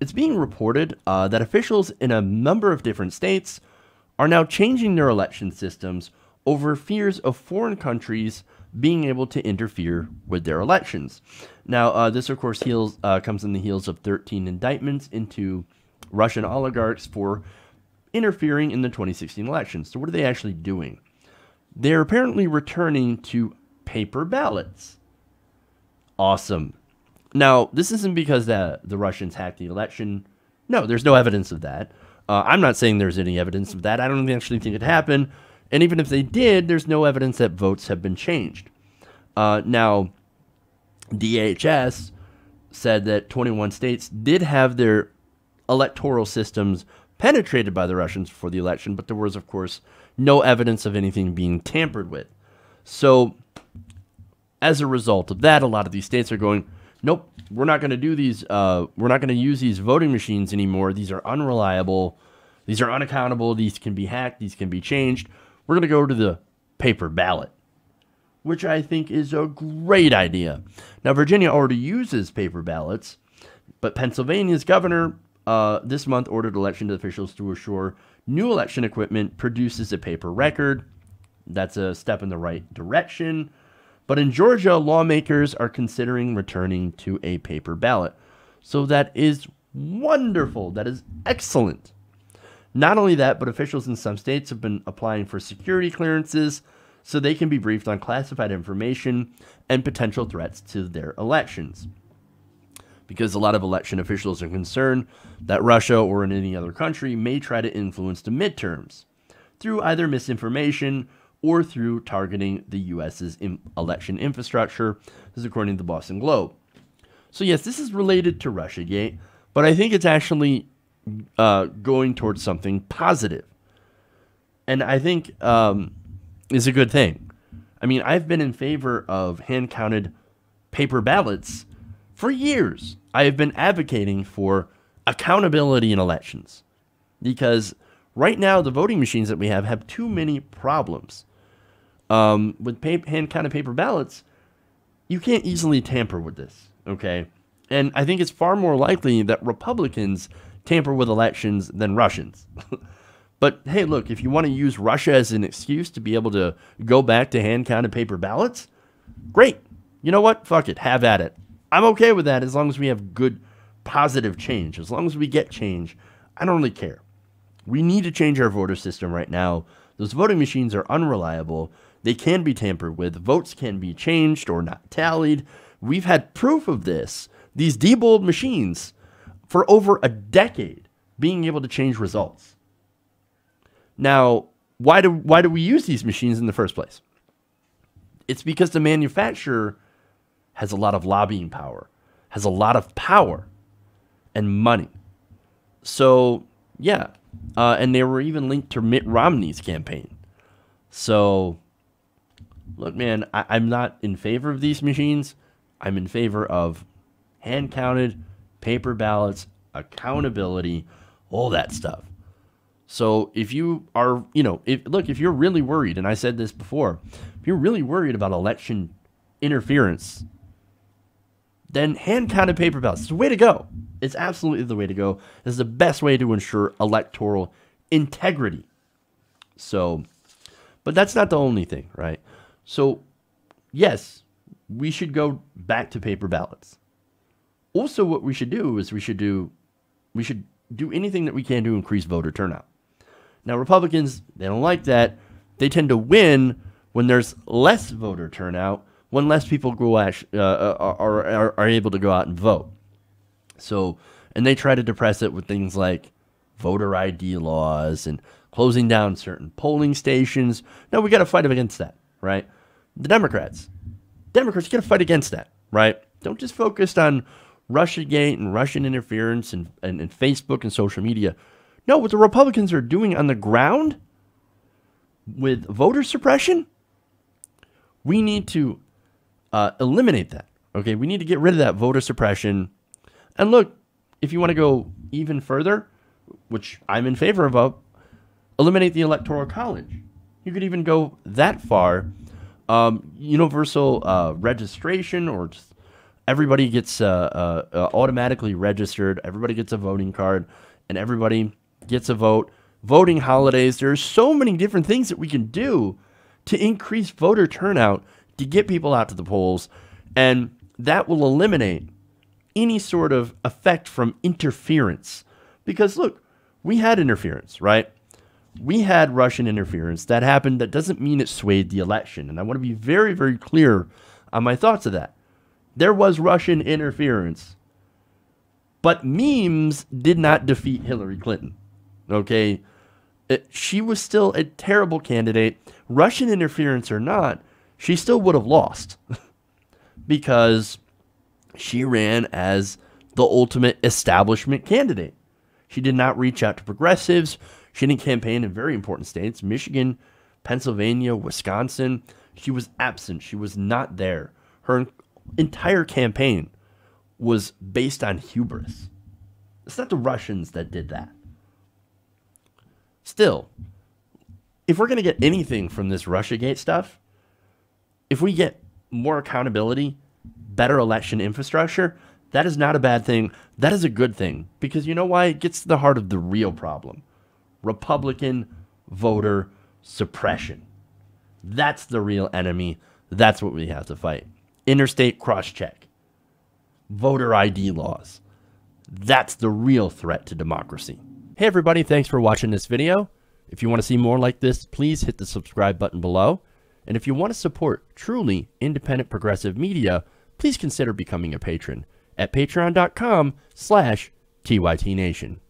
it's being reported that officials in a number of different states are now changing their election systems over fears of foreign countries being able to interfere with their elections. Now, this, of course, comes in the heels of 13 indictments into Russian oligarchs for interfering in the 2016 elections. So what are they actually doing? They're apparently returning to paper ballots. Awesome. Now, this isn't because the Russians hacked the election. No, there's no evidence of that. I'm not saying there's any evidence of that. I don't actually think it happened. And even if they did, there's no evidence that votes have been changed. Now, DHS said that 21 states did have their electoral systems penetrated by the Russians for the election, but there was, of course, no evidence of anything being tampered with. So, as a result of that, a lot of these states are going, nope, we're not going to do these. We're not going to use these voting machines anymore. These are unreliable. These are unaccountable. These can be hacked. These can be changed. We're going to go to the paper ballot, which I think is a great idea. Now, Virginia already uses paper ballots, but Pennsylvania's governor this month ordered election officials to assure new election equipment produces a paper record. That's a step in the right direction. But in Georgia, lawmakers are considering returning to a paper ballot. So that is wonderful. That is excellent. Not only that, but officials in some states have been applying for security clearances so they can be briefed on classified information and potential threats to their elections. Because a lot of election officials are concerned that Russia or in any other country may try to influence the midterms through either misinformation or through targeting the U.S.'s election infrastructure. This is according to the Boston Globe. So yes, this is related to Russiagate, but I think it's actually going towards something positive. And I think is a good thing. I mean, I've been in favor of hand-counted paper ballots for years. I have been advocating for accountability in elections because right now the voting machines that we have too many problems. With hand-counted paper ballots, you can't easily tamper with this, okay? And I think it's far more likely that Republicans tamper with elections than Russians. But hey, look, if you want to use Russia as an excuse to be able to go back to hand-counted paper ballots, great. You know what? Fuck it. Have at it. I'm okay with that as long as we have good, positive change. As long as we get change, I don't really care. We need to change our voter system right now. Those voting machines are unreliable. They can be tampered with. Votes can be changed or not tallied. We've had proof of this. These Diebold machines for over a decade being able to change results. Now, why do we use these machines in the first place? It's because the manufacturer has a lot of lobbying power, has a lot of power and money. So, yeah. And they were even linked to Mitt Romney's campaign. So, look, man, I'm not in favor of these machines. I'm in favor of hand-counted, paper ballots, accountability, all that stuff. So if you are, if you're really worried, and I said this before, if you're really worried about election interference, then hand-counted paper ballots is the way to go. It's absolutely the way to go. It's the best way to ensure electoral integrity. So, but that's not the only thing, right? So, yes, we should go back to paper ballots. Also, what we should do is we should do anything that we can to increase voter turnout. Now, Republicans, they don't like that. They tend to win when there's less voter turnout, when less people are able to go out and vote. So, and they try to depress it with things like voter ID laws and closing down certain polling stations. No, we got to fight against that, right? The Democrats, you got to fight against that, right? Don't just focus on Russiagate and Russian interference and Facebook and social media. No, what the Republicans are doing on the ground with voter suppression, we need to eliminate that. Okay, we need to get rid of that voter suppression. And look, if you want to go even further, which I'm in favor of, eliminate the Electoral College. You could even go that far. Universal registration or just everybody gets automatically registered, everybody gets a voting card, and everybody gets a vote. Voting holidays, there's so many different things that we can do to increase voter turnout to get people out to the polls, and that will eliminate any sort of effect from interference. Because look, we had interference, right? We had Russian interference that happened. That doesn't mean it swayed the election. And I want to be very, very clear on my thoughts of that. There was Russian interference, but memes did not defeat Hillary Clinton. Okay? She was still a terrible candidate. Russian interference or not, she still would have lost because she ran as the ultimate establishment candidate. She did not reach out to progressives. She didn't campaign in very important states, Michigan, Pennsylvania, Wisconsin. She was absent. She was not there. Her entire campaign was based on hubris. It's not the Russians that did that. Still, if we're going to get anything from this Russiagate stuff, if we get more accountability, better election infrastructure, that is not a bad thing. That is a good thing. Because you know why? It gets to the heart of the real problem. Republican voter suppression. That's the real enemy. That's what we have to fight. Interstate cross-check. Voter ID laws. That's the real threat to democracy. Hey everybody, thanks for watching this video. If you want to see more like this, please hit the subscribe button below. And if you want to support truly independent progressive media, please consider becoming a patron at patreon.com/TYTNation.